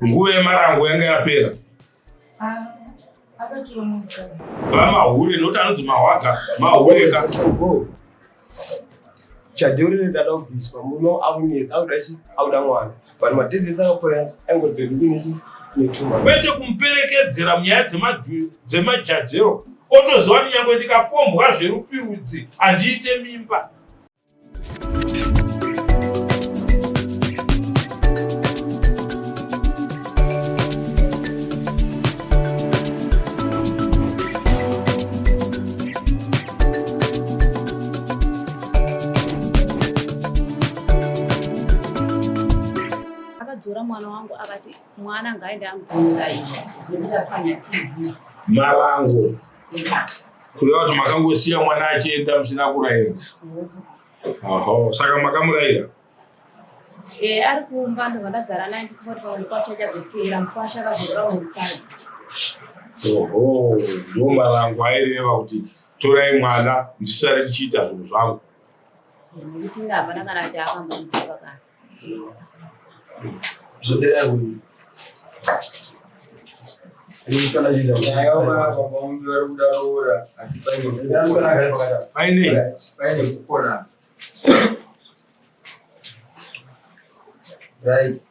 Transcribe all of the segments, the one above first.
Nguva yemarango yanga yapera. Mahure nokuti anonzi mahwaga mahureka. Chaduri dada kubviswa muno auneza audasi auda mwana but madhizisi akapora angodheri kunisi netuma kwete kumuperekedzera munyaya dzemajajero otoziva kuti nyangwe ndikapombwa zverupirudzi handiite mimba. Akadzora mwana wangu akati mwana ngaende amubvunira iwe nekuti apanya TV. Marango. Kureva kuti makangosiya mwana achienda musina kurayira. Aho, saka makamurayira. Ari kumba ndobva ndagara naye ndifunga kuti pamwe pacho achazoteera mukwasha akazorora mukadzi. Oho, ndo marango aireva kuti torai mwana ndisare ndichiita zvinhu zvangu. Nekuti ndabva kana kuti akambomudziva kana. zvodera huyu kana jina yayo mara bombi vari kudarora asi paine kupona right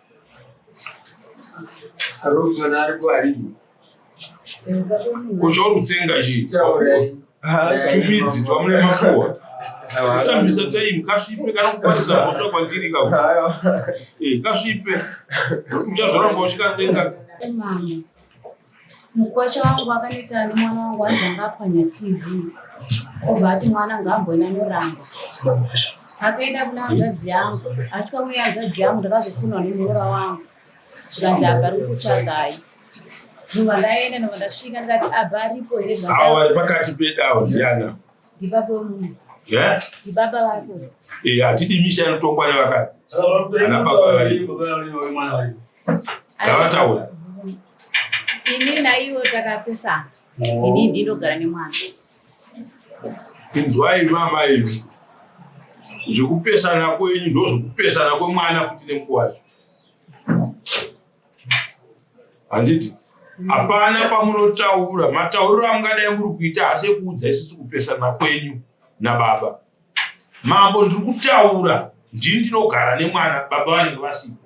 aruzona ari kuaribu kuchorutsenga chi tumidzi twamune mapuwa kusambisa time kasvipe kana kukwanisa mosva kwandiri ka kasvipe uchazoramba uchikatsenga. Mama mukwacha wangu akanetsana nemwana wangu anzanga apanya TV obva ati mwana ngaambona noramba akaenda kuna hanzvadzi yangu achikauya hanzvadzi yangu ndakazofunwa nemuroora wangu zvikanzi abva ari kutsvagai ndobva ndaenda ndobva ndasvika ndikati abva aripo here awa pakati pedavo ndiana ndibaba munhu ndibaba vako hatidi misha inotongwa nevakadzi ana baba vari gavataura ini naiwo takapesana ini ndinogara nemwana. Inzwai mama izvi zvekupesana kwenyu ndo zvekupesana kwemwana futi nemukuwacho handiti hapana pamunotaura matauriro amungadai muri kuita asi ekuudza isusu kupesana kwenyu nababa. Mambo ndiri kutaura ndini ndinogara nemwana baba vanenge vasipo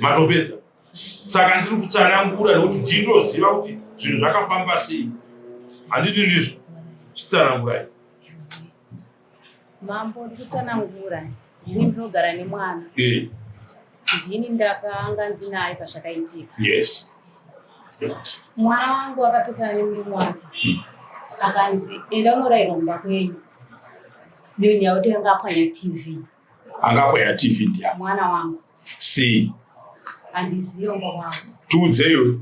matopedza saka ndiri kutsanangura nekuti ndinoziva kuti zvinhu zvakafamba sei handiti ndizvo chitsanangurai. Mambo ndikutsanangura ndini ndinogara nemwana ndini ndakanga ndinaye pazvakaitika. Yes. Mwana wangu akapesana nemurume wake akanzi enda unorayirwa mumba kwenyu nenyaya yekuti angapwanya TV. Angapwanya TV ndiani? Mwana wangu. Sei? Handizivi mumba wangu. Tiudzeiwo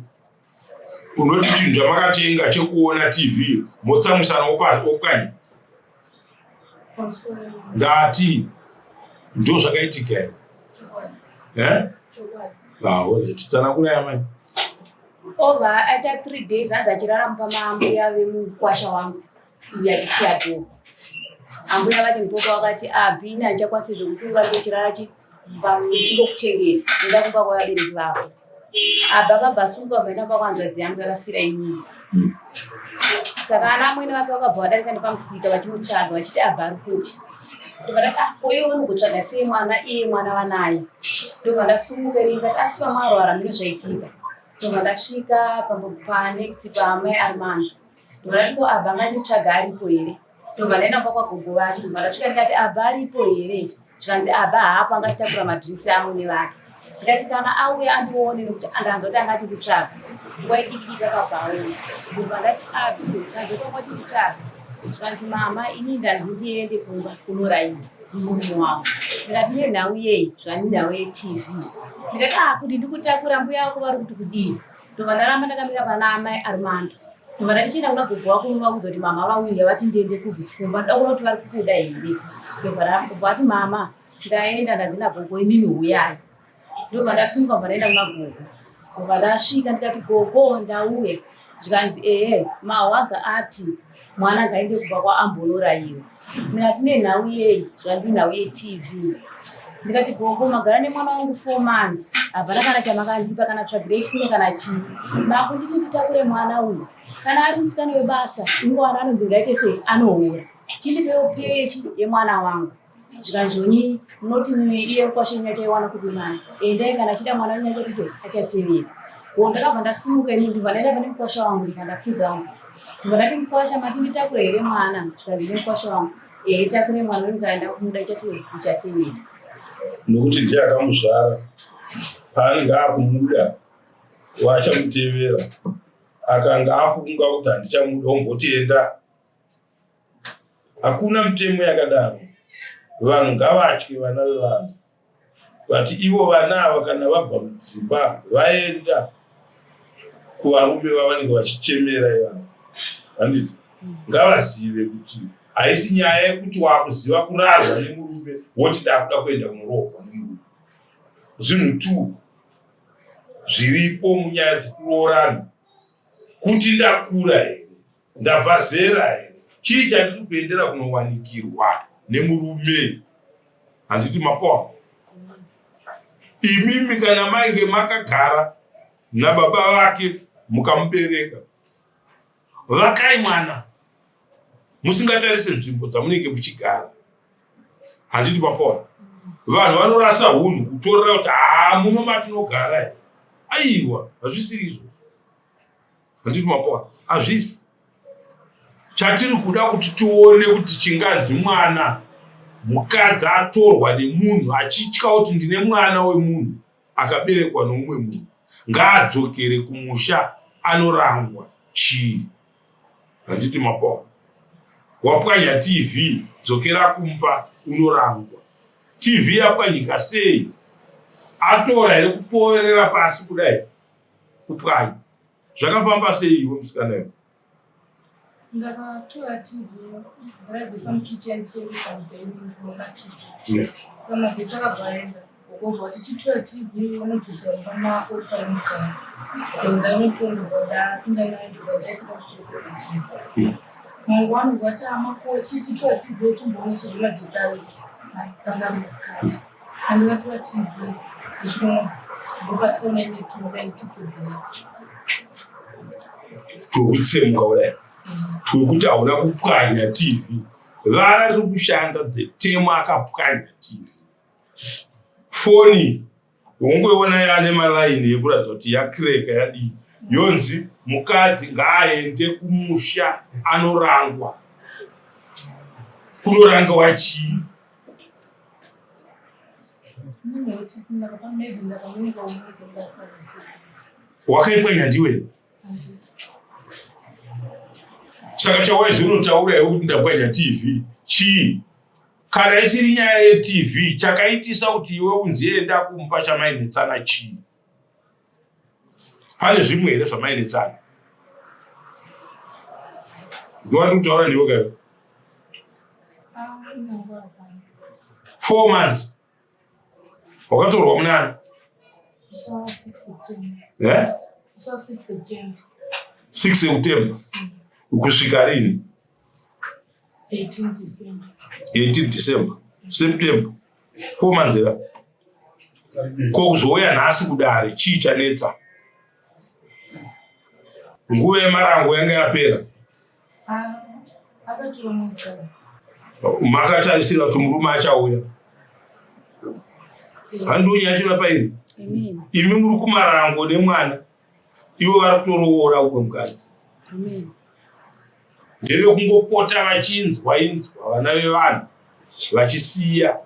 unoti chinhu chamakatenga chekuona TV motsamusana opwanya ndati ndo zvakaitika here titsanangura yamai obva aita 3 days hanzi achirara mumba maambuya vemukwasha wangu iya ichiato ambuya vati mupoka wakati abhini handichakwanisi zvekutunga ndochirara chingokuchengeta enda kumba kwavabereki vako abva akabvasunga bva enda pakwanzvadzi yangu yakasira inini saka ana amwene vake vakabva vadarika nepamusika vachimutsvaga vachiti abva ari kupi ndobva ndati koiwe unogotsvaga sei mwana iye mwana vanaye ndobva ndasumuka ndikati asi pamwarwara mune zvaitika ndobva ndasvika panext paamai arimanda ndobva ndati ko abva ngachitsvaga aripo here ndobva ndaenda mba kwagogo vacho ndobva ndasvika ndikati abva aripo here zvikanzi abva haapo angachitakura madhiringisi amwene vake ndikati kana auya andione nekuti ndanzwa kuti angachinditsvaga nguva idikidiki akabvaona ndobva ndati kanzokanga chinditsvaga zvikanzi mama ini ndanzi ndiende kumba kunorayira nemurume wangu ndikati nenhau yei zvani nhau yeTV ndikati kuti ndikutakura mbuya wako vari kuti kudii ndobva ndaramba ndakamira pana amai arimanda ndobva ndatichienda kuna gogo wako unovaudza kuti mama vauya vati ndiende kumba ndoda kuona kuti vari kukuda here ndobva vati mama ndaenda ndadzina gogo imini uyai ndobva ndasumuka bva ndaenda kuna gogo ndobva ndasvika ndikati gogo ndauya zvikanzi mahwaga ati mwana ngaende kubva kwaambonorayiwa ndikati nenhau yei zvanzi nhau yeTV ndikati gogo magara nemwana wangu 4 months hapana kana chamakandipa kana tsvagirei kune kana chii makunditi nditakure mwana uyu kana ari musikana webasa ingwana anonzi ngaite sei anoora chindipewo pechi yemwana wangu zvikanzvoni munoti iye kwashinya chaiwana kupi mwana endai kana achida mwana unyachati sei achatevera ndakabva ndasimuka ini ndibva ndaenda pane mukwasha wangu ndibva ndapfuga wangu ndibva ndati mukwasha mati nditakure here mwana zvikanzi nemukwasha wangu takure mwana uyu kaenda kumuda ichatevera nokuti ndiye akamuzvara paanenge akumuda wachamutevera akanga afunga kuti handichamuda ongotienda. Hakuna mutemo yakadaro. Vanhu ngavatye vana vevanhu vati ivo vana ava kana vabva mudzimba vaenda kuvarume vavanenge vachichemera ivavo. Handiti ngavazive kuti haisi nyaya yekuti wakuziva kurarwa nemurume woti ndakuda kuenda kunorohwa nemurume. Zvinhu tu zviripo munyaya dzekuroorana kuti ndakura here, ndabva zera here, chii chandiri kuendera kunowanikirwa nemurume. Handiti mapoa imimi kana mainge makagara nababa vake mukamubereka vakai mwana musingatarise nzvimbo dzamunenge muchigara. Handiti mapoa vanhu vanorasa hunhu kutorera kuti muno matinogara aiwa hazvisiri izvo. Handiti mapoa hazvisi. Chatiri kuda kuti tione kuti chinganzi mwana mukadzi atorwa nemunhu achitya kuti ndine mwana wemunhu akaberekwa nomumwe munhu ngaadzokere kumusha anorangwa chii. Handiti mapoa wapwanya TV dzokera kumba unorangwa. TV yapwanyika sei atora here kupoverera pasi kudai kupwanya zvakafamba sei iwe musikana iwe? Ndakatora TV ndakabvisa mukicheni ndichiendesa mudining room TV. Saka magetsi akabvaenda ukobva tichitora TV unobvisa mumba oparemukana ndainotonderwa ndapinda nayo ndikadaisika musoro mangwani zvati amakochi titora TV timboone chezvemagetsi ari masikanga masikati andikatora TV ndichinobatikaona inetunga itutubhira tokusemuka kudai tokuti hauna kupwanya TV. Vara riri kushanda dzetemo akapwanya TV. Foni ungoiona yane malaini ekuratidza kuti yakireka yadii yonzi mukadzi ngaaende kumusha anorangwa. Kunorangwa chii? Wakaipwanya ndiwe? Saka chawaizonotaura iwe kuti ndapwanya TV chii? Kana isiri nyaya yeTV chakaitisa kuti iwe unzi enda kumba chamainetsana chii? Pane zvimwe here zvamainetsana? Ndowati kutaura ndiwe kayo 4 months wakatorwa munani? 6 September kusvika rini? 18 December. September 4 months era. Kokuzouya nhasi kudare chii chanetsa? Nguva yemarango yanga yapera. Makatarisira kuti murume achauya. Handonyachira pairi. Imi muri kumarango nemwana ivo vari kutoroora ukwe mukadzi. Ndeve kungopota vachinzwa vana vevanhu vachisiya.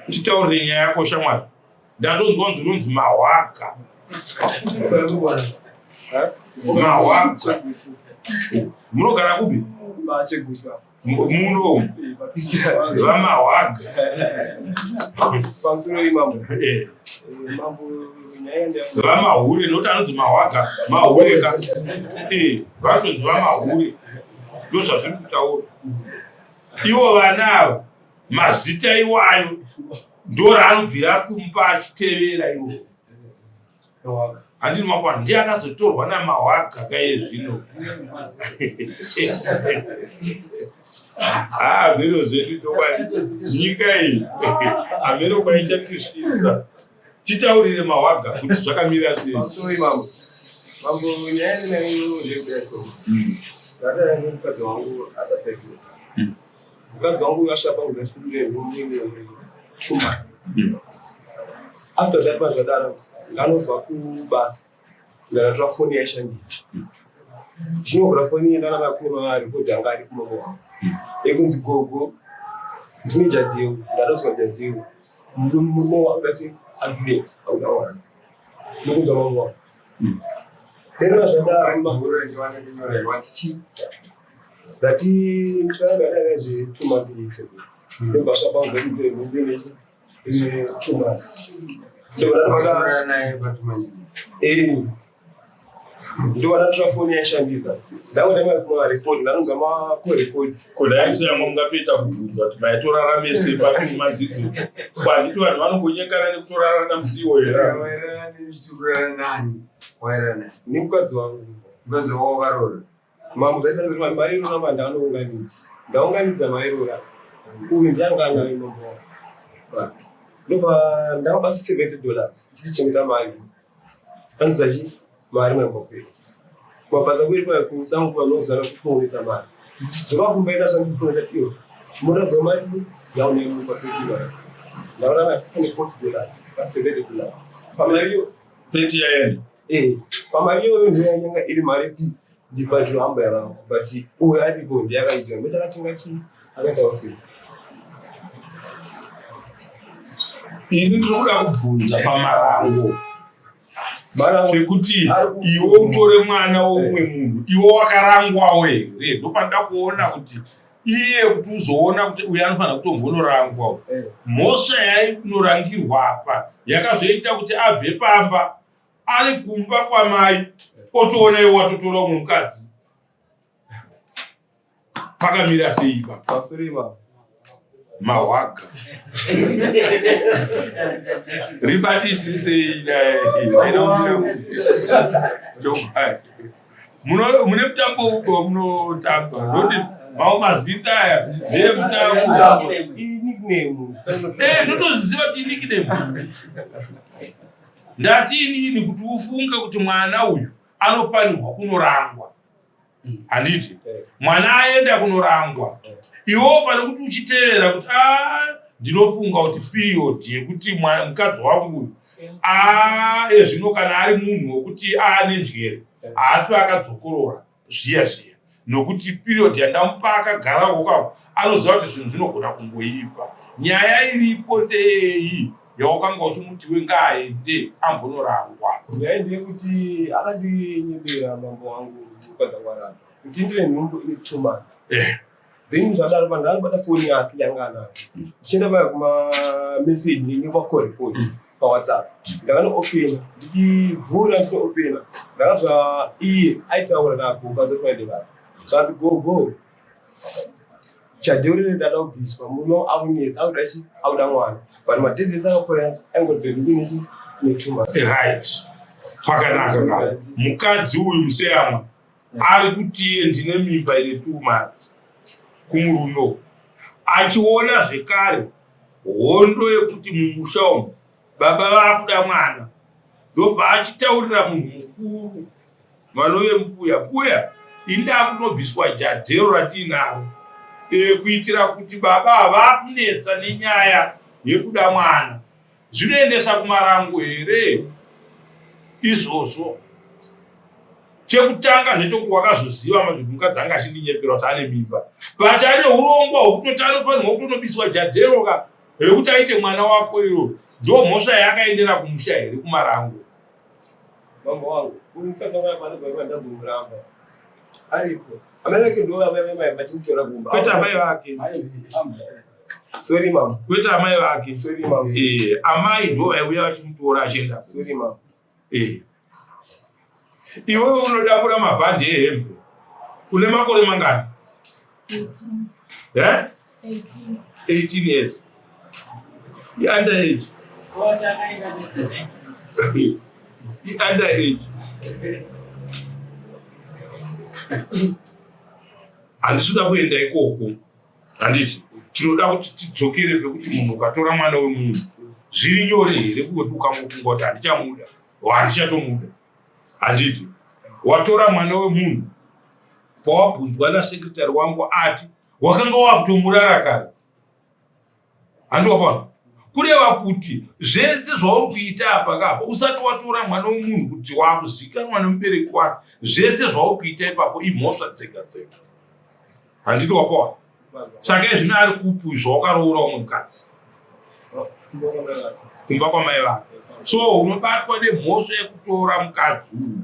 Titaurire nyaya yako shamwari. Ndatonzwa nzunonzi mahwaga. Mahwaga. Munogara kupi? Muno vamahwaga. Vamahure noti anonzi mahwaga mahureka. Vatonzi vamahure ndozvazviri kutaura. Ivo vana ava mazita iwayo ndoraanobvira kumba achitevera ivo. Handiti mapana ndiye akazotorwa namahwaga kaye zvino. Zviro zvedu nyika iyi amene kwaita kusvisa titaurire Mawaga kuti zvakamira sei. Mambo nyaya nayo ndekudaso. Dada yangu mkazi wangu atasaidia. Mkazi wangu ashapa ngashukuru ngombe chuma. After that mazadara nganobva kubasa. Ndatotora foni yaishandisa. Ndinovhura foni ndana makuru marekodhi anga ari kumabowa. Ekunzi gogo ndineja deu ndadoswa deu. Muno wakati advance au dawa. Mukunza mambo. Tena zvadara Mahura njwana ndinyorerwa tichi. Dati mshahara ndio tuma bilisi. Ndio bashapa ngombe mwingine ile tuma. Ndio Mahura naye batumani. Ndio wanatoa foni yaishandiza. Ndao ndio kwa report ndanza ma ko report. Kudaisa mungapita kubvunza kuti maitorarame sei pakati madzidzo. Kwanditi vanhu vanongonyekana nekutorarana musiwo here. Wairana ndichiturana nani? Wairana. Ni mukadzi wangu. Mukadzi wako wakarora. Mamu zaita kuti mari rona manda anounganidza. Ndaunganidza mari rona. Uyu ndiangana inombo. Ndoba ndabasa $70. Ndichengeta mari. Anzaji mari mwembope. Kwabaza kuri kwa kusangu kwa nozara kuponesa mari. Zoba kumbaina zvanditonda iyo. Muradza mari yaone mupapeti mari. Ndaona kune $40. Basi $70. Pamariyo 30 yaenda. Pamariyo ndio yanyanga iri mari kuti ndibadiro hamba yavangu. But uyu aripo ndiyakaita. Ndakatenga chi akaita usiku. Ini ndinoda kubvunza pamarango. Zvekuti iwe utore mwana woumwe munhu, iwe wakarangwawo here. Ndopanda kuona kuti iye kuti uzoona kuti uyu anofanira kutombonorangwawo. Mhosva yainorangirwa apa yakazoita kuti abve pamba ari kumba kwamai otoona iwe watotora umwe mukadzi. Pakamira sei ipapo? Mawaga. Ribatisisei mune mutambo uko munotamba noti mazita aya ndemutambo ndotoziva kuti nickname. Ndati inini kuti ufunge kuti mwana uyu anofanirwa kunorangwa. Handiti mwana aenda kunorangwa, iwo pane kuti uchiteerera kuti ndinofunga kuti period yekuti mukadzi wangu ezvino kana ari munhu wokuti nenjere haasi akadzokorora zviya zviya, nokuti period yandamupa akagara kwako anoziva kuti zvinhu zvinogona kungoipa. Nyaya iripo ndei yawakanga uchimuti wengaende ambonorangwa? Nyaya ndeyekuti akandinyebera mambo wangu ukadzangwarana kuti ndine nhumbu ine tuma. Then zvadaro pandakabata foni yake yanga anayo. Ndichienda paya kuma-message nekwa-call pa-WhatsApp. Ndakano-opena. Ndichivhura ndino-opena. Ndakabva iye aitaura nako ukadzokwaende vanhu. Zvanzi go. Chadheurere ndada kubviswa muno aunetsa audachi auda mwana. Vanhu madhezi ese akapfuura angoripendukini netuma. Right. Pakanaka kaka. Mukadzi uyu museyamwa ari kuti ndine mimba ine 2 months kumurume, achiona zvekare hondo yekuti mumusha umu baba vakuda mwana, ndobva achitaurira munhu mukuru vanove mbuya inda kunobviswa jadhero ratinaro kuitira kuti baba havakunetsa nenyaya yekuda mwana. Zvinoendesa kumarango here izvozvo? Chekutanga ndechokuti wakazoziva mazviri mukadzi anga achindinyepera kuti ane mimba, but ane urongwa hwekutoti anofanirwa kutonobviswa jadhero rekuti aite mwana wako iyo. Ndo mhosva yakaendera kumusha here kumarango? Mambo wangu mukadzi wangu apanogara ndabvumuramba aripo amai vake ndo vachimutora gumba. Kwete amai vake. Sorry mama. Kwete amai vake. Sorry mama. Amai ndo vaiuya vachimutora achienda. Sorry mama. Iwe unodambura mabhandi ehembe. Une makore mangani? 18. 18 years. Underage. Underage. Handisuda kuenda ikoko handiti tinoda kuti tidzokere pekuti munhu ukatora mwana wemunhu zviri nyore here kuti ukamufunga kuti handichamuda handichatomuda handiti watora mwana wemunhu pawabvunzwa nasekretari wangu ati wakanga wakutomurara kare handopano kureva kuti zvese zvauri kuita apa kapa usati watora mwana wemunhu kuti wakuzikanwa nemubereki wake zvese zvauri kuita ipapo imhosva dzega dzega handiti wapaona saka izvino ari kupi zvawakaroora umwe mukadzi kumba kwamai vake so unobatwa nemhosva yekutora mukadzi uyu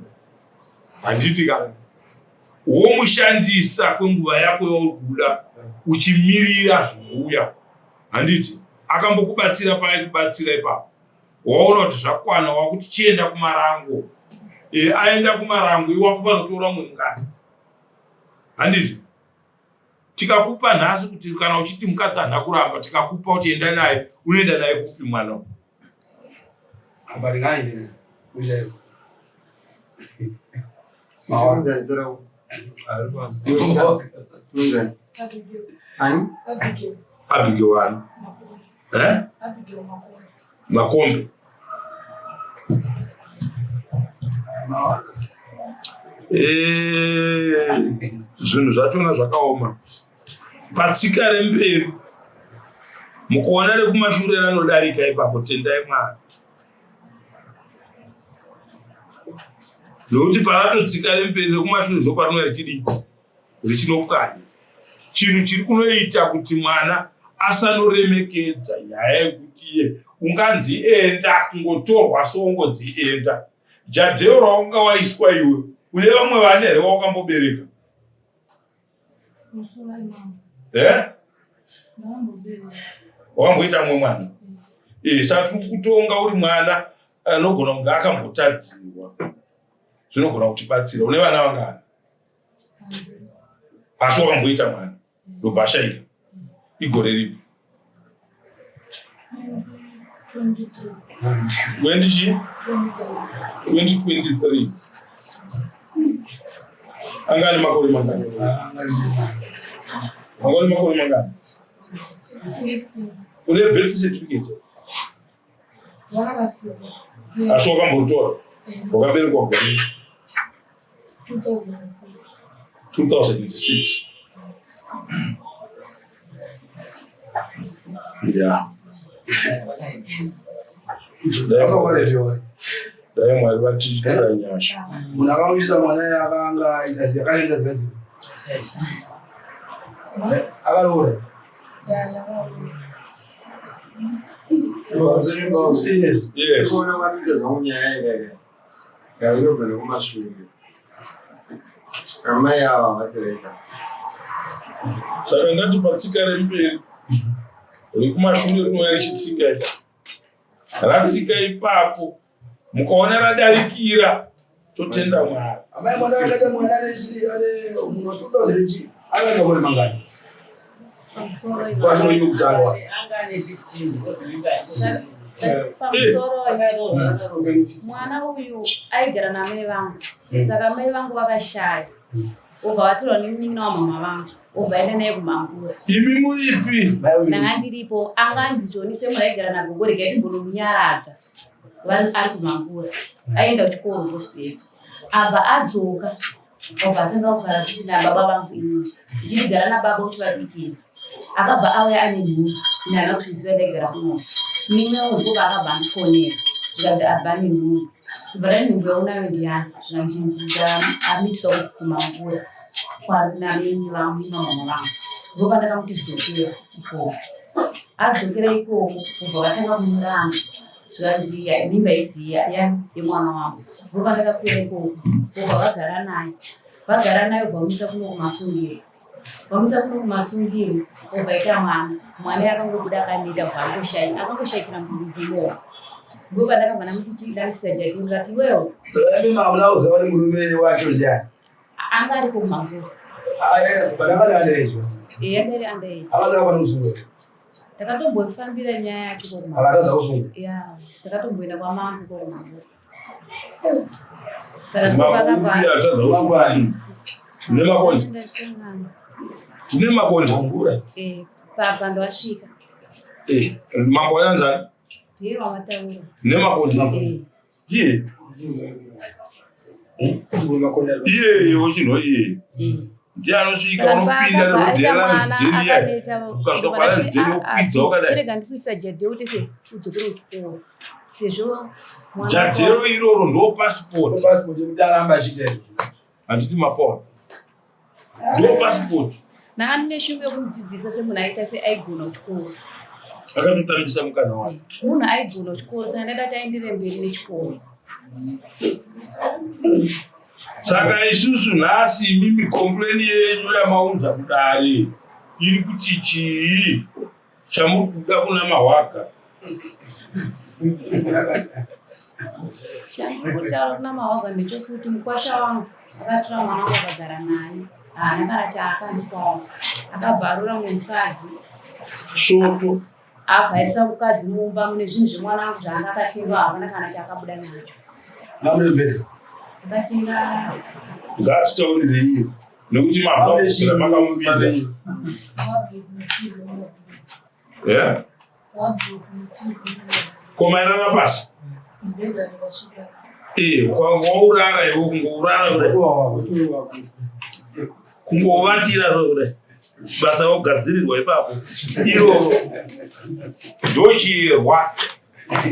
handiti ka womushandisa kwenguva yako yaurikuda uchimirira zvinouya handiti akambokubatsira pai kubatsira ipapo waona kuti zvakwana wakuti chienda kumarango aenda kumarango iwako panotora umwe mukadzi handiti tikakupa nhasi kuti kana uchiti mukadzi hana kuramba tikakupa kuti enda naye unoenda naye kupi mwana abaringaine ujayo Abigail wani Makombe zvinhu zvachona zvakaoma patsika remberi mukuona rekumashure ranodarika ipapo tendai Mwari nokuti paratotsika remberi rekumashure ndoparinoya richinopwanya chinhu chiri kunoita kuti mwana asanoremekedza nyaya yekuti iye unganzi enda kungotorwa songodzi enda jadheo raunga waiswa iwe une vamwe vane here wakambobereka wakamboita mumwe mwana saka tiri kutonga uri mwana anogona kunge akambotadziwa zvinogona kutibatsira une vana vangana asi wakamboita mwana ndobhashaika igore ripi 2023 angani makore mangani une birth certificate asi wakambotora wakaberekwa gore 2006 yeah. Dai Mwari vatiitira nyasha. Munhu akauyisa mwana yakanga ikasi yakaita zvazi. Akaroora. Yes. Kuona kwati zvamunyaya ere. Yainobva nekumashure. Amai ava vasireka. Saka ngatipatsika remberi rekumashure rinouya richitsika ipapo ratsika ipapo mukaona radarikira totenda Mwari. Amai mwana akaita mwana nesi ane munhu watoda zvechi akaenda kune mangani pamusoro yekugara mwana uyu aigara namai vangu saka mai vangu vakashaya obva vatorwa nemunin'ina wamama vangu obva aenda naye kumangura. Imi muripi? Ndanga ndiripo anganzi Joni semuri aigara nagogo regai timbonomunyaradza ari kumangura aenda kuchikoro gospel abva adzoka obva atanga kugara nababa vangu ini ndichigara nababa kuti vadikira akabva auya ane nhumbi ine hana kuzviziva ndaigara kuno mimwe wezvova akabva andifonera ndikati abva ane nhumbi kubva rani nhumbi yaunayo ndiyani amitiswa kumangura kwanamimi vangu namama vangu ndopa ndakamuti dzokera ikoko adzokera ikoko kubva vatanga kumuranga zvaziya mimba iziya yemwana wangu ndopa ndakakwira ikoko kubva vagara nayo vamisa kuno kumasungiro obva ita mwana yakangobuda akaneta akangoshayikira murume ndopa ndakabva namuti chidamisisa jati ngati iwewo mamuna uziva kuti murume wacho ndiani anga ari kumangura badakada andaizvo ndari andaizvo akazaka pana usungu takatomboifambira nyaya yake akatadza usungu takatomboenda kwamambo kokumangura saka ndopakabva nemakoni Tine makonde Ngura. Baba ndo asvika. Mambo yanzani? Ndiye wamataura. Tine makonde. Ye. Iye uchinho iye. Ndiye anosvika unopinda nerodhera zidheni iye. Ukasvika zidheni upidza wakadai. Chirega ndikuisa jadhero kuti se udzokere kuchikoro. Sezvo jadhero iroro ndo passport. Passport yemudaramba achite. Handiti mapona. Ndo passport. Naane shungu yokumudzidzisa semunhu aita seaigona kuchikoro. Akatotambisa mukana wake. Munhu aigona kuchikoro saka ndada kuti aendere mberi nechikoro. Saka isusu nhasi mimi complain yenyu yamaunza kudare iri kuti chii chamuri kuda kuna mahwaka. Chandikutaura kuna mahwaka ndechekuti mukwasha wangu akatora mwana wangu akagara naye. Haana kana chaakandikwawo. Akabvarura mumwe mukadzi. Soto. Abvaisa mukadzi mumba mune zvinhu zvemwana wangu zvaanga akatenga havana kana chaakabuda nacho. Mamurembere. Akatenga. Ngatitaurire iyo. Nekuti mabva makamupinda. Yeah. Komairara pasi. Waurara iwe kungourara kudai. Kungovatira kudai. Basa rogadzirirwa ipapo. Iroro ndochiyerwa.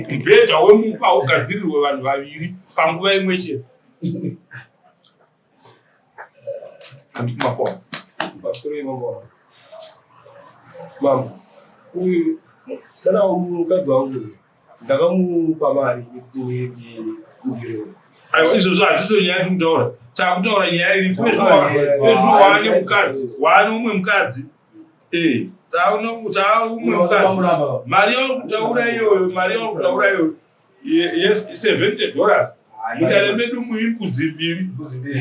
Mubhedha wemupa ugadzirirwe vanhu vaviri panguva imwe chete. Handiti mapona. Pastori mambo. Mambo. Uyu kana mukadzi wangu ndakamupa mari kuti ndiro. Aiwa izvozvo hazviso nyaya tikutaura. Takutaura nyaya iri waane mukadzi. Waane umwe mukadzi. Taune umwe mukadzi. Mari yauri kutaura iyoyo, mari yauri kutaura iyoyo $70. Mudare medu muiri kudzimbiri.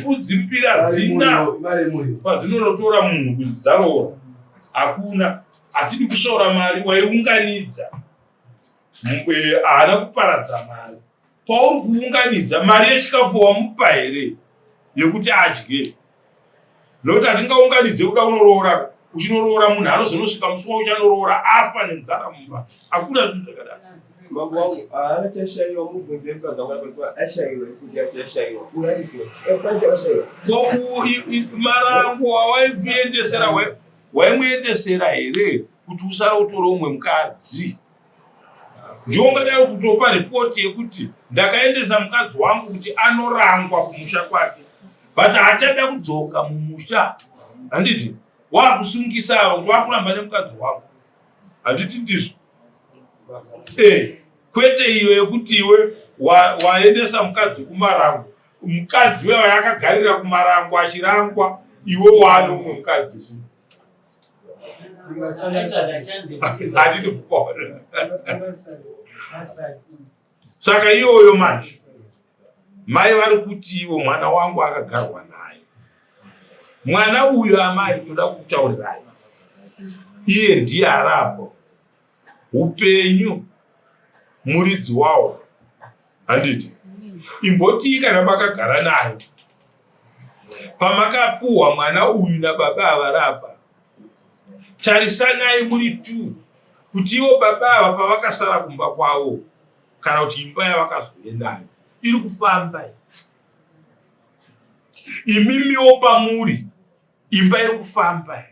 Kudzimbira dzina. Padzinonotora munhu kuti dzaroora. Hakuna. Hatidi kushaura mari waiunganidza. Haana kuparadza mari. Pauri kuunganidza mari yechikafu wamupa here yekuti adye. Nokuti hatingaunganidze kuda unoroora. Uchinoroora munhu anozonosvika musi wauchanoroora afa nenzara mumba. Hakuna zvinhu zvakadaro. Mambo wangu haana chashaiwa mubvunze mukadzi wangu kuti ashaiwa futi yachashaiwa. Unaizwa. Ashaiwa. Marangu wawaikuendesera waimuendesera here kuti usara utora umwe mukadzi. Ndiwo ungadai kutopa ripoti yekuti ndakaendesa mukadzi wangu kuti anorangwa kumusha kwake. But hachada kudzoka mumusha. Handiti? Wakusungisa kuti wakuramba nemukadzi wako. Handiti ndizvo? Kwete iwe yekuti iwe waendesa mukadzi kumarango. Mukadzi wewe akagarira kumarango achirangwa, iwe waane umwe mukadzi. Handiti kupona. Saka iyoyo manje. Mai vari kuti iwo mwana wangu akagarwa naye. Mwana uyu amai toda kutaurirai. Iye ndiye arapo. Upenyu muridzi wawo. Handiti? Imboti kana makagara naye. Pamakapuhwa mwana uyu nababa avarapa. Tarisanai muri tu. Kuti ivo baba ava pavakasara kumba kwavo. Kana kuti imba yavakazoendayo iri kufamba. Imimiwo pamuri imba iri kufamba.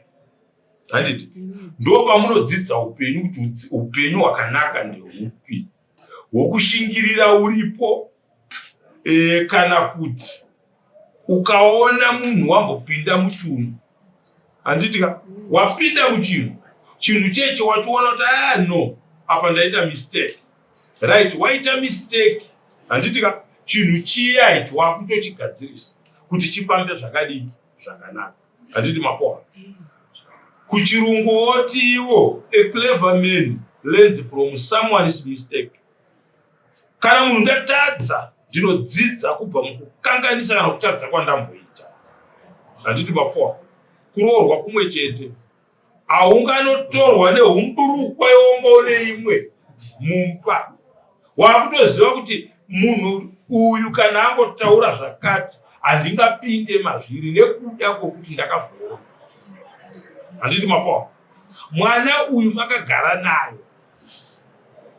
Handiti? Ndo pamunodzidza upenyu kuti upenyu hwakanaka ndeupi. Hwokushingirira uripo. Kana kuti ukaona munhu wambopinda muchinhu. Handiti? Wapinda muchinhu. Chinhu checho wachiona kuti no, apa ndaita mistake. Right, waita mistake. Handiti? Chinhu chiya ichi wakutochigadzirisa kuti chifambe zvakadini zvakanaka. Handiti mapona? Kuchirungu woti iwo a clever man learns from someone's mistake. Kana munhu ndatadza ndinodzidza kubva mukukanganisa kana kutadza kwandamboita. Handiti mapona? Kuroorwa kumwe chete. Haunganotorwa nehumburukwa yomone imwe mumba. Wakutoziva kuti munhu uyu kana angotaura zvakati handingapinde mazviri nekuda kwokuti ndakavhura. handiti mapo mwana uyu makagara naye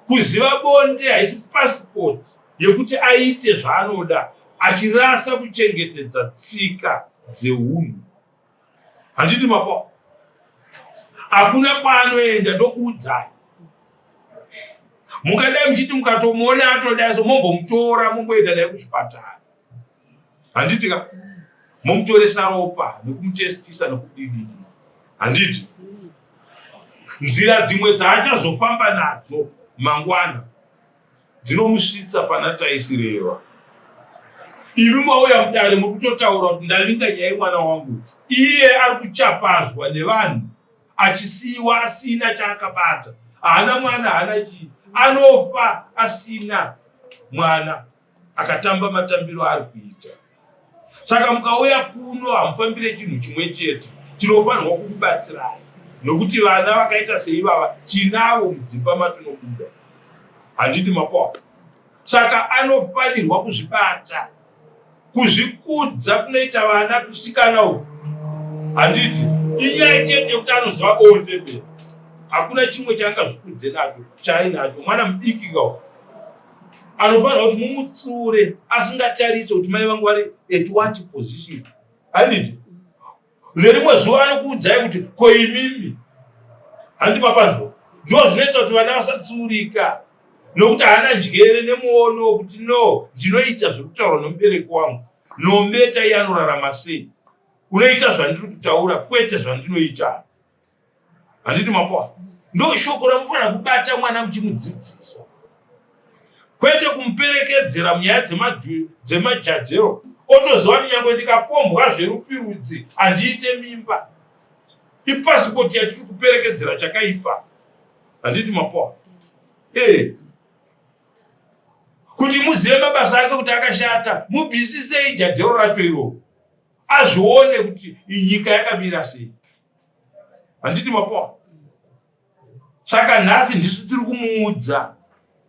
kuziva bonde haisi passport yekuti aite zvaanoda achirasa kuchengetedza tsika dzeunhu handiti mapo hakuna kwaanoenda ndokuudzai mukadai muchiti mukatomuona atodai so mombomutora momboenda naye kuzvipatara handiti ka momutoresa ropa nekumutestisa nekudidini handiti nzira dzimwe dzaachazofamba nadzo mangwana dzinomusvitsa pana taisireva ivi mauya mudare muri kutotaura kuti ndavinga nyaya mwana wangu iye ari kuchapazwa nevanhu achisiyiwa asina chaakabata haana mwana haana chii anofa asina mwana akatamba matambiro ari kuita saka mukauya kuno hamufambire chinhu chimwe chete tinofanirwa kukubatsirai nokuti vana vakaita seivava tinavo mudzimba matinobuda handiti mapo saka anofanirwa kuzvibata kuzvikudza kunoita vana kusikana uku handiti inyaya chete yekuti anoziva bonde hakuna chimwe chaangazvikudze nacho chaainacho mwana mudiki kawo anofanirwa kuti mumutsure asingatarise kuti mai vangu vari at what position handiti nerimwe zuva anokuudzai kuti koimimi handiti mapanzo ndo zvinoita kuti vana vasatsiurika nokuti haana njere nemuono kuti no ndinoita zvekutaura nomubereki wangu nometa iye anorarama sei unoita zvandiri kutaura kwete zvandinoita handiti mapo ndo shoko ramufanira kubata mwana muchimudzidzisa kwete kumuperekedzera munyaya dzemajadhero otoziva kuti nyange ndikapombwa zverupirudzi handiite mimba ipasipoti yatiri kuperekedzera chakaipa handiti mapo kuti muzive mabasa ake kuti akashata mubvisisei jadhero racho iro azvione kuti nyika yakamira sei handiti mapo saka nhasi ndisu tiri kumuudza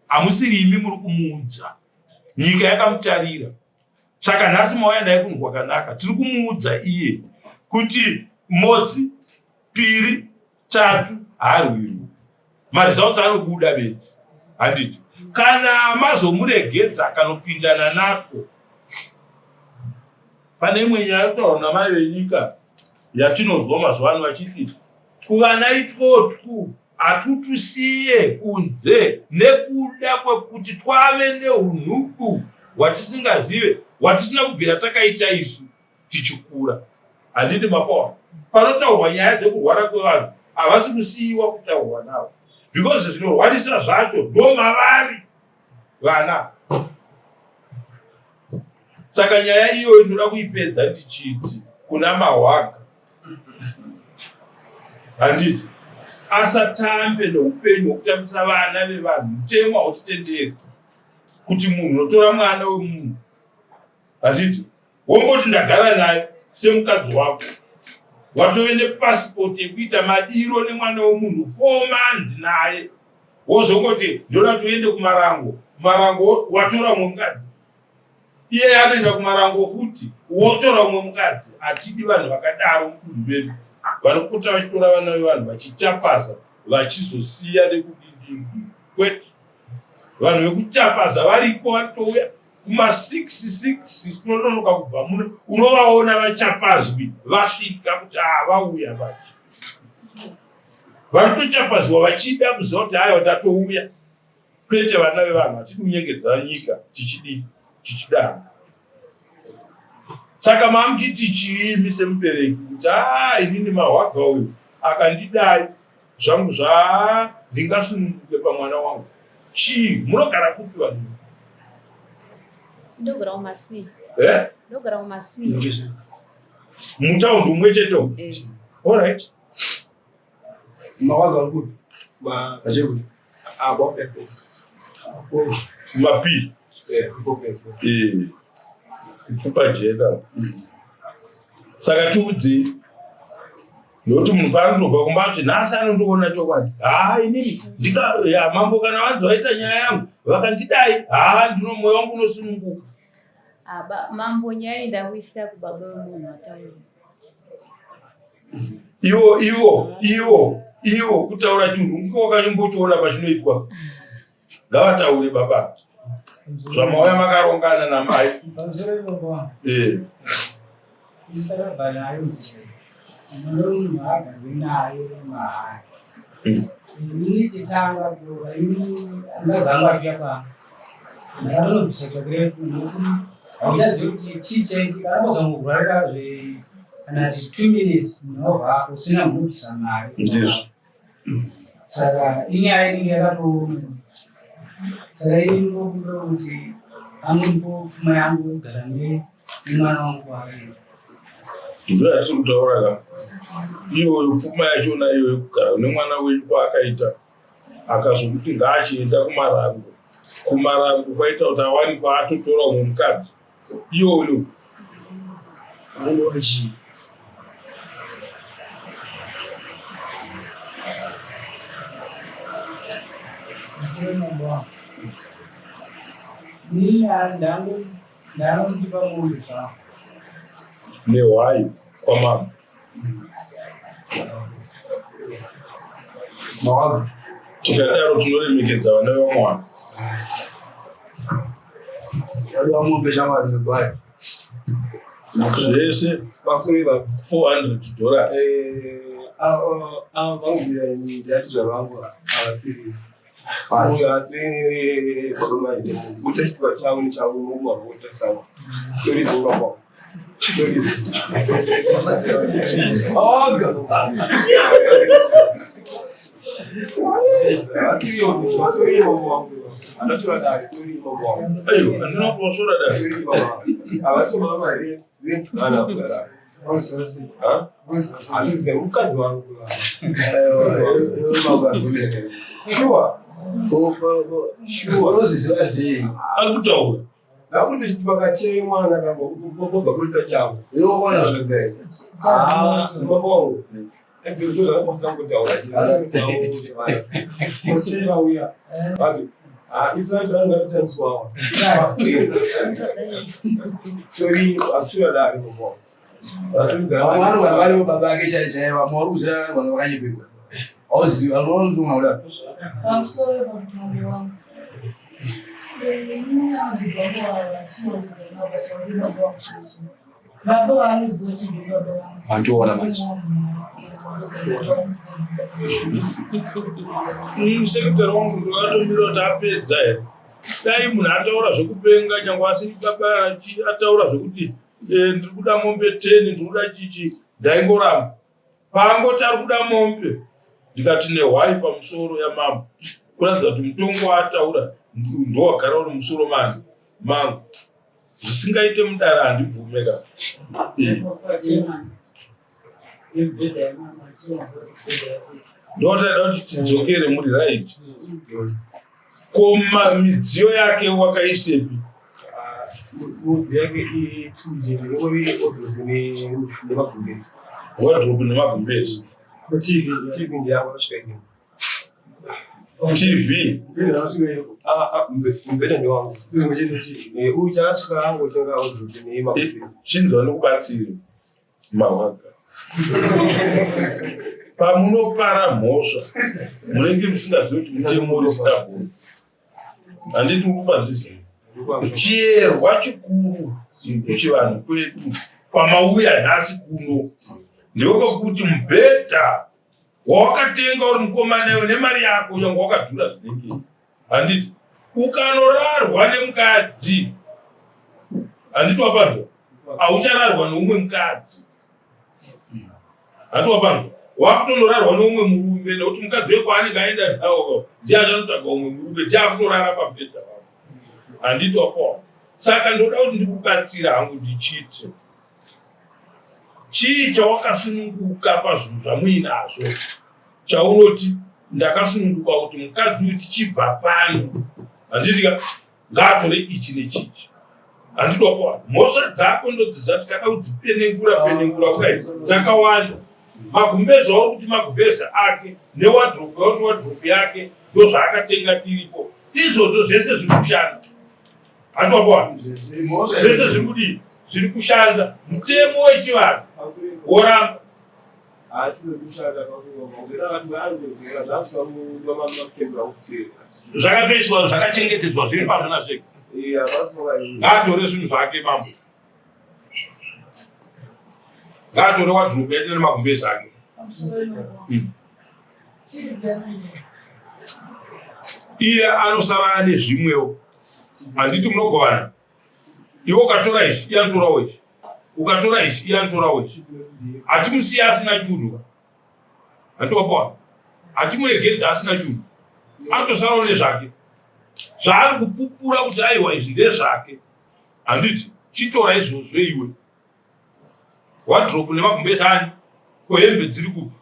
hamusiri imi muri kumuudza nyika yakamutarira saka nhasi mauya naye kunhu kwakanaka tiri kumuudza iye kuti motsi piri tatu harwirwi marizautsi anobuda bedzi handiti kana mazomuregedza akanopindana natwo pane imwe nyaya yekutaura namai venyika yatinonzwa mazuva ano vachiti kuvana itwotwu hatutusiye kunze nekuda kwekuti twave neunhubu hwatisingazive hwatisina kubvira takaita isu tichikura handiti mapawa panotaurwa nyaya dzekurwara kwevanhu havasi kusiyiwa kutaurwa navo because zvinorwarisa zvacho ndo mavari vana saka nyaya iyoyo inoda kuipedza tichiti kuna mahwaga handiti asatambe noupenyu hwekutambisa vana vevanhu mutemo hautitenderi kuti munhu unotora mwana wemunhu handiti womboti ndagara naye semukadzi wako watove nepasipoti yekuita madiro nemwana wemunhu 4 months naye wozongoti ndoda tuende kumarango marango watora mwe mukadzi iye anoenda kumarango futi wotora mwe mukadzi hatidi vanhu vakadaro mudunhu medu vanopota vachitora vana vevanhu vachitapaza vachizosiya nekudidini kwete vanhu vekuchapaza variko vatouya kuma6 unononoka kubva muno unovaona vachapazwi vasvika kuti vauya vachi vanotochapazwa vachida kuziva kuti haiwa tatouya kwete vana vevanhu hatidi kunyengedza nyika tichidana saka mamuchiti chiimi semubereki kuti inini mahwaga uyu akandidai zvangu ndingasununguke pamwana wangu chii munogara kupi vanhu ndogara mumasi ndogara mumasi mutaundi umwe cheto alright mahwaga kupi vachekuti abo pese mapi kupfupa jeda saka tiudzi nokuti munhu paanotobva kumba kuti nhasi anondiona chokwadi inini mambo kana vanzi vaita nyaya yangu vakandidai mwoyo wangu unosununguka mambo nyaya ndakuisira kubaba wemunhu ataura Ivo kutaura chinhu unge wakanyombochiona pachinoitwa. Ngavataure baba. Zvamauya makarongana namai. Pamusoro ivongo. Isarabha nayo nzira. Munhu agarwe nayo mahari. Ini chitanga kuva ini andazangu achiyapa. Ndakanobvisa chakurepu nokuti hauchazivi kuti chichenji kanambozangogwarira kana 2 minutes munobva usina munobvisa mari. Saka inyaya inenge yakatooma. Saka ini ndinokumbira kuti angu pfuma yangu kugara nemwana wangu wakaenda. Ndiro yatiri kutaura ka. Iyo pfuma yachona iyo kugara nemwana wenyu kwaakaita. Akazokuti ngaachienda kumarango kwaita kuti awani kwaatotora umwe mukadzi. Iyoyo Angochi. Ni ndangu ndipa munhu zvangu. nehwai kwamama. Tikadaro tinoremekedza vana vamwana. Zvese $400. Vangira ndiyatizva vangu havasiri. Asi kuita chituva chavo nechavo munguva vokutasana. Sori dzingwa Sorry. Nakuti chitibaka chemwana kamba kubva kuita chavo. Iwona zvese. Mabongo. Ndikuti ndakufuna kutaura chirara. Musira uya. Bati. Ifana ndanga kutanzwa. Sorry, asura dali mabongo. Mwana wali baba yake chaichaiwa mwaruza vanhu vakanyepekwa. Auziva alonzuma ula. I'm sorry about my mom. Antoona manje. Sekretari wangu ndakatomira kuti apedza here. Dai munhu ataura zvekupenga nyangwe asiri baba ataura zvekuti ndiri kuda mombe 10 ndiri kuda chichi ndaingoramba. Paangoti ari kuda mombe ndikati nehwai pamusoro yamama. Kuratidza kuti mutongo waataura ndowagara uri musoro mangu. Zvisingaite mudara handibvumeka. Ndotada kuti tidzokere muri right. Koma midziyo yake wakaisepi? Midziyo yake ituje uri nemagumbezi. Wardrobe nemagumbezi. TV ndiyako svika TV. Mbeda ndewangu. Uyu chakasvika angotenga wardrobe nemagumbezi. Chinzwa nokubatsira mahwaga. Pamunopara mhosva munenge musingazivi kuti mutemo uri sikabvuni. Handiti ukubazvisa. Chiyerwa chikuru kuchivanhu kwedu kwamauya nhasi kuno ndekwekuti mubhedha wawakatenga uri mukomana iwe nemari yako nyangwe wakadhura zvinenge. Handiti ukanorarwa nemukadzi, handiti wapanzwa, hauchararwa neumwe mukadzi. Handiti wapanzwa, wakutonorarwa neumwe murume nekuti mukadzi wekwaanenge aenda nawo ndiye achanotsvaga umwe murume ndiye akutorara pabhedha wako. Handiti wapawa. Saka ndoda kuti ndikubatsira hangu ndichiti chii chawakasununguka pazvinhu zvamuinazvo chaunoti ndakasununguka kuti mukadzi uyu tichibva pano handiti ngaatore ichi nechichi. Handiti wapawa. Mhosva dzako ndodzizati kada kudzipenengura kudai dzakawanda. Magumbezi auri kuti magumbezi ake newadhropu yauti wadhropu yake ndozvaakatenga tiripo. Izvozvo zvese zviri kushanda. Handiti zvese zviri kudii zviri kushanda. Mutemo wechivanhu woramba. asi zimshanda kwazvo ngenda kuti vanhu ngazva mama makutendwa kuti zvakatoiswa zvakachengetedzwa zviri pazvona zvega ngatore zvinhu zvake mambo ngatore wadhiropu yake nemagumbezi ake iye anosara ane zvimwewo handiti munogovana iwe ukatora ichi iye anotorawo ichi ukatora ichi iye anotorawo ichi hatimusiya asina chinhu handikapawa hatimuregedza asina chinhu anotosarawo nezvake zvaari kupupura kuti aiwa izvi ndezvake handiti chitora izvozvo iwe wadhiropu nemagumbezi ani kohembe dziri kupi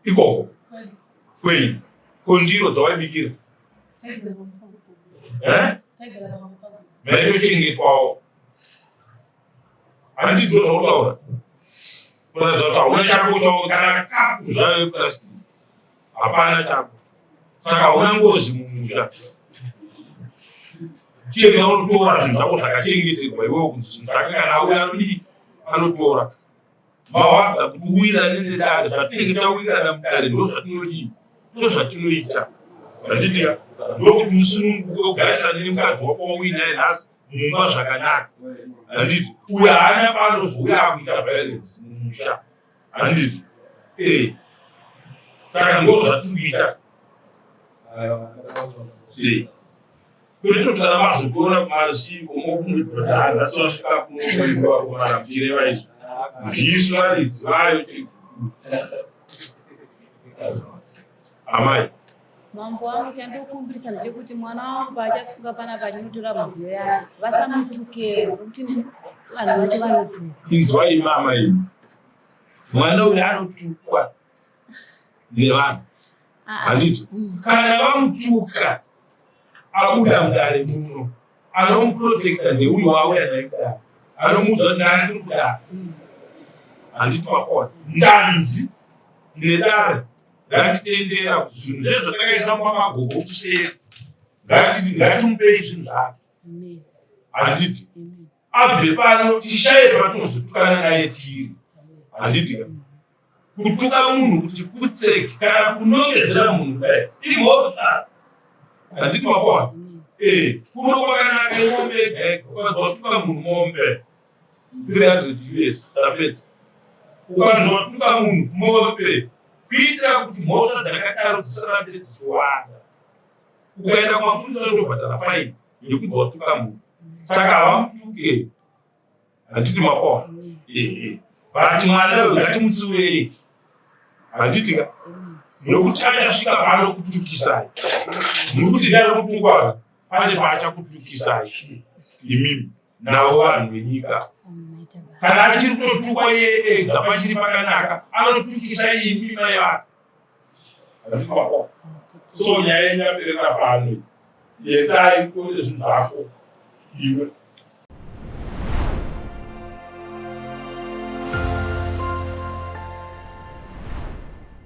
ikoko kwenyu kondiro dzawaibikira maitochengetwawo handiti ndo zvautaura kuratidza kuti hauna chako chao kana kapu zvayo plastic hapana chako saka hauna ngozi mumusha chega unotora zvinhu zvako zvakachengeterwa iwewo kuti zvinhu zvake kana auya anodii anotora mawaga kuti uwira nedare zvatinenge tawirana mudare ndo zvatinodii ndo zvatinoita handitia ndokuti usununguke ugarisane nemukadzi wako wawiri naye nhasi mumba zvakanaka handiti uyo haana paanozouya akuita violence mumusha handiti saka ndo zvatiri kuita kwetotara mazotoona kumasi omokumwetotaanasivasvika kunokuivakomana muchireva izvi ndisu varidzi vayo amai mambo wangu chandokumbirisa ndechekuti mwana wangu paachasvika panapa achinotora mudziyo yake vasamutukero nekuti vanhu vacho vanotuka inzwai mama imi mwana uyu anotukwa nevanhu handiti kana vamutuka abuda mudare muno anomuprotekta ndeuyu wauya naye kudare anomuudza ndani tiri kudare handiti makona ndanzi nedare ngatitendera kuti zvinhu zvezvo takaisa mumamagogo kuseri ngatimupei zvinhu zvake handiti abve pano tishaye patinozotukana naye tiri handiti kutuka munhu kuti kutseki kana kunongedzera munhu kudai imhosva handiti makona kuno kwakanaka mombe ega ukazwatuka munhu mombe 300 years tapedza ukazwatuka munhu mombe kuitira kuti mhosva dzakadaro dzisarambe dzichiwanda ukaenda kumapurisa unotobhadhara faini yekuti watuka munhu saka havamutuke handiti makona vati mwana uyu ngatimutsiurei handitika nokuti achasvika pano kutukisai nokuti ndari kutukwa pane paachakutukisai imimi navo vanhu venyika kana achiri kutotukwa iye ega pachiri pakanaka anotukisa imi mai vake handikapako so nyaya yenyu yaperera pano yendai kutore zvinhu zvako iwe